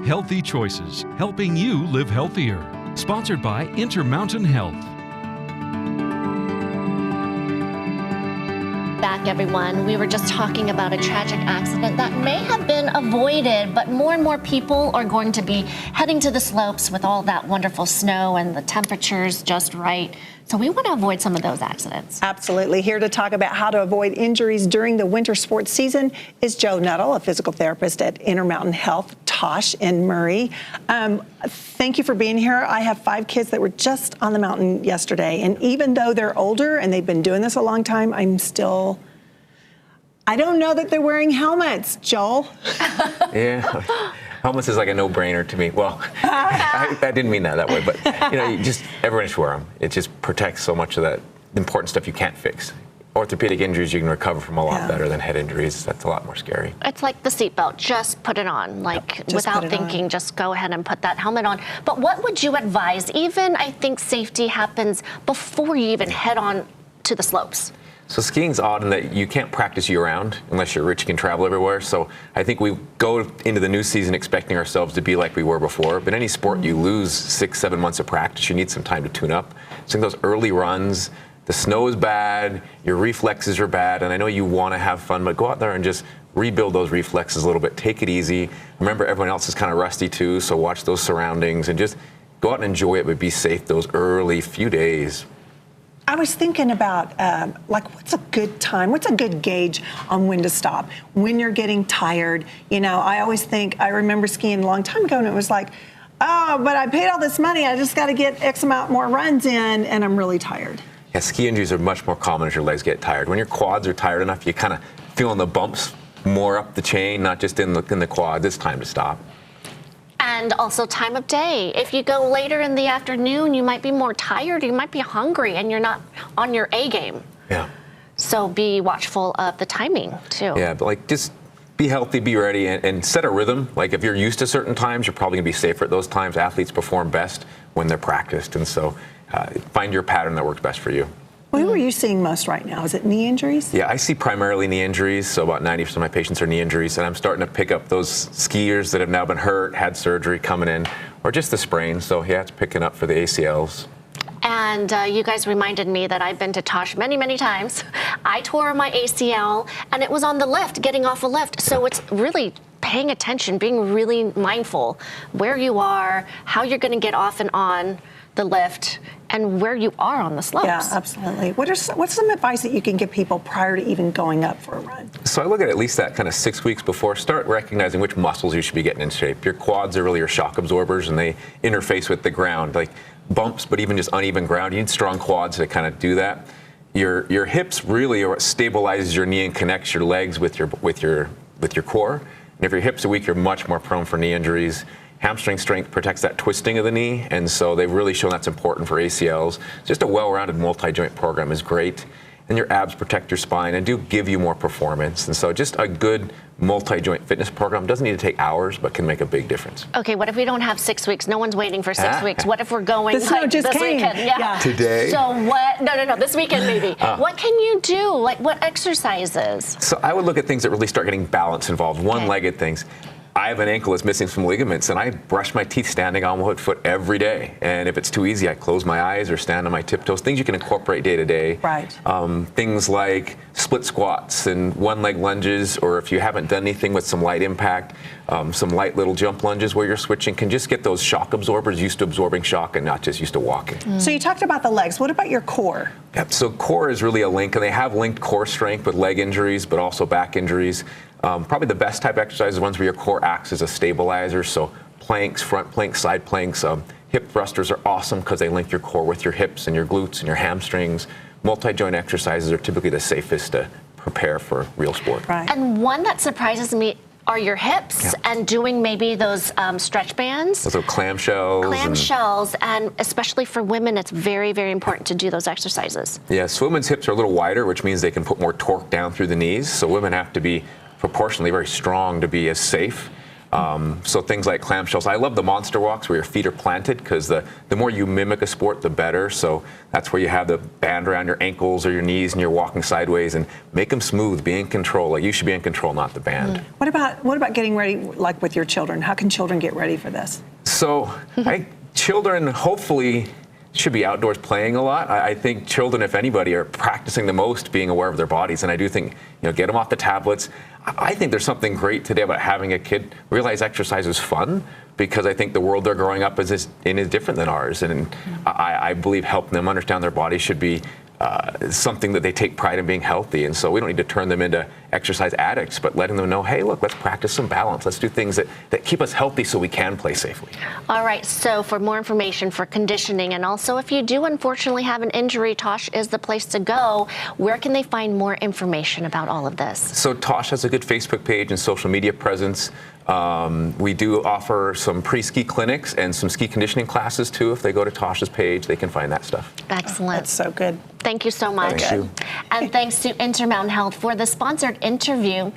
Healthy choices, helping you live healthier. Sponsored by Intermountain Health. Back, everyone. We were just talking about a tragic accident that may have been avoided, but more and more people are going to be heading to the slopes with all that wonderful snow and the temperatures just right. So we want to avoid some of those accidents. Absolutely. Here to talk about how to avoid injuries during the winter sports season is Joe Nuttall, a physical therapist at Intermountain Health, Tosh in Murray. Thank you for being here. I have 5 kids that were just on the mountain yesterday, and even though they're older and they've been doing this a long time, I don't know that they're wearing helmets, Joel. Yeah. Helmets is like a no-brainer to me. Well, I didn't mean that way, but everyone should wear them. It just protects so much of that important stuff you can't fix. Orthopedic injuries you can recover from a lot better than head injuries. That's a lot more scary. It's like the seatbelt. Just put it on. Without thinking, just go ahead and put that helmet on. But what would you advise? Even, I think safety happens before you even head on to the slopes. So skiing's odd in that you can't practice year-round unless you're rich and can travel everywhere. So I think we go into the new season expecting ourselves to be like we were before. But any sport, you lose 6-7 months of practice. You need some time to tune up. So in those early runs, the snow is bad, your reflexes are bad, and I know you want to have fun, but go out there and just rebuild those reflexes a little bit. Take it easy. Remember, everyone else is kind of rusty too, so watch those surroundings and just go out and enjoy it, but be safe those early few days. I was thinking about, what's a good time? What's a good gauge on when to stop? When you're getting tired? I always think, I remember skiing a long time ago, and it was like, oh, but I paid all this money. I just got to get X amount more runs in, and I'm really tired. Yeah, ski injuries are much more common as your legs get tired. When your quads are tired enough, you kind of feeling the bumps more up the chain, not just in the quads. It's time to stop. And also time of day. If you go later in the afternoon, you might be more tired, you might be hungry, and you're not on your A game. Yeah. So be watchful of the timing, too. Yeah, but just be healthy, be ready, and set a rhythm. Like if you're used to certain times, you're probably going to be safer at those times. Athletes perform best when they're practiced, and so find your pattern that works best for you. Who are you seeing most right now? Is it knee injuries? Yeah, I see primarily knee injuries. So about 90% of my patients are knee injuries. And I'm starting to pick up those skiers that have now been hurt, had surgery coming in, or just the sprains. So yeah, it's picking up for the ACLs. And you guys reminded me that I've been to Tosh many, many times. I tore my ACL, and it was on the lift, getting off a lift. So it's really paying attention, being really mindful where you are, how you're going to get off and on the lift, and where you are on the slopes. Yeah, absolutely. What's some advice that you can give people prior to even going up for a run? So I look at least that kind of 6 weeks before. Start recognizing which muscles you should be getting in shape. Your quads are really your shock absorbers, and they interface with the ground, like bumps, but even just uneven ground. You need strong quads to kind of do that. Your hips really are what stabilizes your knee and connects your legs with your core. And if your hips are weak, you're much more prone for knee injuries. Hamstring strength protects that twisting of the knee, and so they've really shown that's important for ACLs. Just a well-rounded multi-joint program is great. And your abs protect your spine and do give you more performance. And so just a good multi-joint fitness program doesn't need to take hours, but can make a big difference. Okay, what if we don't have 6 weeks? No one's waiting for 6 weeks. What if we're going this weekend? Yeah. Today? So what? No, this weekend maybe. What can you do? Like what exercises? So I would look at things that really start getting balance involved, one-legged things. I have an ankle that's missing some ligaments, and I brush my teeth standing on one foot every day. And if it's too easy, I close my eyes or stand on my tiptoes. Things you can incorporate day to day. Right. Things like split squats and one-leg lunges, or if you haven't done anything with some light impact, some light little jump lunges where you're switching can just get those shock absorbers used to absorbing shock and not just used to walking. So you talked about the legs. What about your core? Yep. So core is really a link, and they have linked core strength with leg injuries, but also back injuries. Probably the best type of exercise is ones where your core acts as a stabilizer. So planks, front planks, side planks. Hip thrusters are awesome because they link your core with your hips and your glutes and your hamstrings. Multi-joint exercises are typically the safest to prepare for real sport. Right. And one that surprises me are your hips and doing maybe those stretch bands. Those are clamshells. Clamshells, and especially for women, it's very, very important to do those exercises. Yeah, so women's hips are a little wider, which means they can put more torque down through the knees. So women have to be proportionally very strong to be as safe. So things like clamshells. I love the monster walks where your feet are planted, because the more you mimic a sport, the better. So that's where you have the band around your ankles or your knees and you're walking sideways, and make them smooth, be in control. Like, you should be in control, not the band. What about getting ready, like with your children? How can children get ready for this? So children hopefully should be outdoors playing a lot. I think children, if anybody, are practicing the most being aware of their bodies. And I do think, get them off the tablets. I think there's something great today about having a kid realize exercise is fun, because I think the world they're growing up is different than ours. And I believe helping them understand their body should be something that they take pride in being healthy. And so we don't need to turn them into exercise addicts, but letting them know, hey, look, let's practice some balance. Let's do things that keep us healthy so we can play safely. All right, so for more information, for conditioning, and also if you do unfortunately have an injury, Tosh is the place to go. Where can they find more information about all of this? So Tosh has a good Facebook page and social media presence. We do offer some pre-ski clinics and some ski conditioning classes too. If they go to Tosh's page, they can find that stuff. Excellent. That's so good. Thank you so much. Thank you. And thanks to Intermountain Health for the sponsored interview.